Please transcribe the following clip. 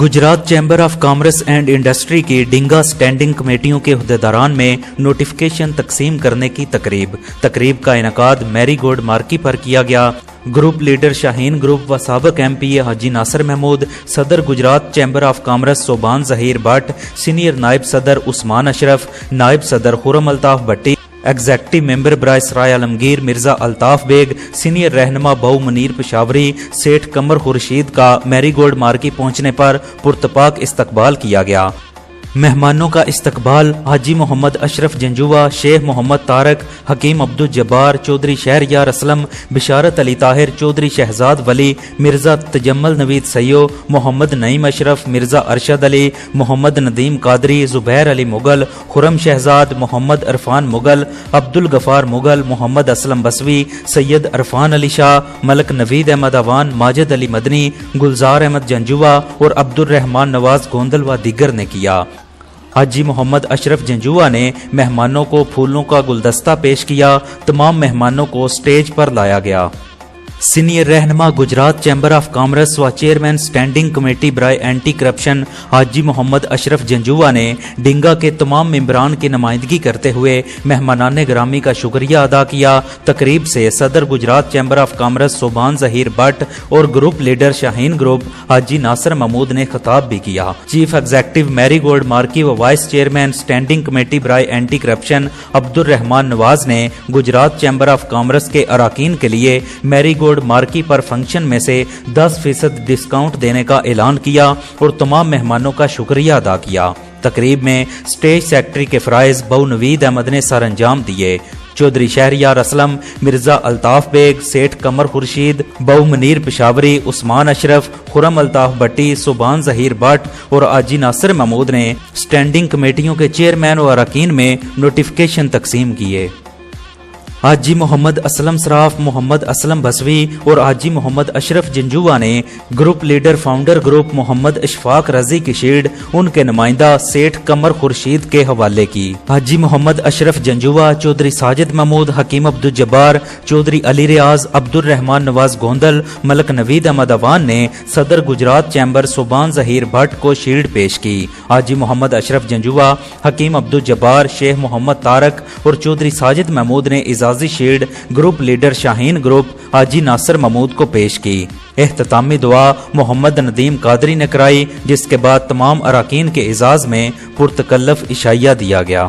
Gujarat chamber of commerce and industry کی ڈنگا standing کمیٹیوں کے عہدیداران میں نوٹیفکیشن تقسیم کرنے کی تقریب کا انعقاد میری گوڈ مارکی پر کیا گیا۔ گروپ لیڈر شاہین گروپ و سابق ایم پی اے حاجی ناصر محمود، صدر Gujrat chamber of commerce Soban Zaheer Butt, senior نائب صدر عثمان اشرف، نائب صدر خرم الطاف بٹی، ایگزیکٹو ممبر برائے سرائے عالمگیر مرزا الطاف بیگ، سینئر رہنما بہو منیر پشاوری، سیٹھ قمر خورشید کا میری گوڈ مارکی پہنچنے پر پرتپاک استقبال کیا گیا۔ مہمانوں کا استقبال حاجی محمد اشرف جنجوہ، شیخ محمد طارق، حکیم عبدالجبار، چودھری شہریار اسلم، بشارت علی طاہر، چودھری شہزاد ولی، مرزا تجمل نوید سیو، محمد نعیم اشرف، مرزا ارشد علی، محمد ندیم قادری، زبیر علی مغل، خرم شہزاد، محمد عرفان مغل، عبدالغفار مغل، محمد اسلم بسوی، سید عرفان علی شاہ، ملک نوید احمد اوان، ماجد علی مدنی، گلزار احمد جنجوہ اور عبد الرحمان نواز گوندل و دیگر نے کیا۔ حاجی محمد اشرف جنجوہ نے مہمانوں کو پھولوں کا گلدستہ پیش کیا۔ تمام مہمانوں کو سٹیج پر لایا گیا۔ سینئر رہنما گجرات چیمبر آف کامرس و چیئرمین سٹینڈنگ کمیٹی برائے اینٹی کرپشن حاجی محمد اشرف جنجوہ نے ڈنگا کے تمام ممبران کی نمائندگی کرتے ہوئے مہمانان گرامی کا شکریہ ادا کیا۔ تقریب سے صدر Gujrat chamber of commerce Soban Zaheer Butt اور group leader Shaheen group Haji Nasir Mahmood نے خطاب بھی کیا۔ چیف ایگزیکٹو میری گوڈ مارکی و وائس چیئرمین سٹینڈنگ کمیٹی برائے اینٹی کرپشن عبد الرحمان نواز نے گجرات چیمبر آف کامرس کے اراکین کے لیے میری گوڈ مارکی پر فنکشن میں سے 10% ڈسکاؤنٹ دینے کا اعلان کیا اور تمام مہمانوں کا شکریہ ادا کیا۔ تقریب میں اسٹیج سیکرٹری کے فرائض بہو نوید احمد نے سر انجام دیے۔ چودھری شہریار اسلم، مرزا الطاف بیگ، سیٹھ قمر خورشید، بہو منیر پشاوری، عثمان اشرف، خرم الطاف بٹی، صوبان ظہیر بٹ اور حاجی ناصر محمود نے سٹینڈنگ کمیٹیوں کے چیئرمین و اراکین میں نوٹیفکیشن تقسیم کیے۔ حاجی محمد اسلم صراف، محمد اسلم بسوی اور حاجی محمد اشرف جنجوہ نے گروپ لیڈر فاؤنڈر گروپ محمد اشفاق رضی کی شیلڈ ان کے نمائندہ سیٹھ قمر خورشید کے حوالے کی۔ حاجی محمد اشرف جنجوہ، چودھری ساجد محمود، حکیم عبدالجبار، چودھری علی ریاض، عبد الرحمان نواز گوندل، ملک نوید احمد اوان نے صدر گجرات چیمبر صوبان ظہیر بٹ کو شیلڈ پیش کی۔ حاجی محمد اشرف جنجوہ، حکیم عبدالجبار، شیخ محمد طارق اور چودھری ساجد محمود نے shield group leader Shaheen group Haji Nasir Mahmood کو پیش کی۔ اختتامی دعا محمد ندیم قادری نے کرائی، جس کے بعد تمام اراکین کے اعزاز میں پرتکلف عشائیہ دیا گیا۔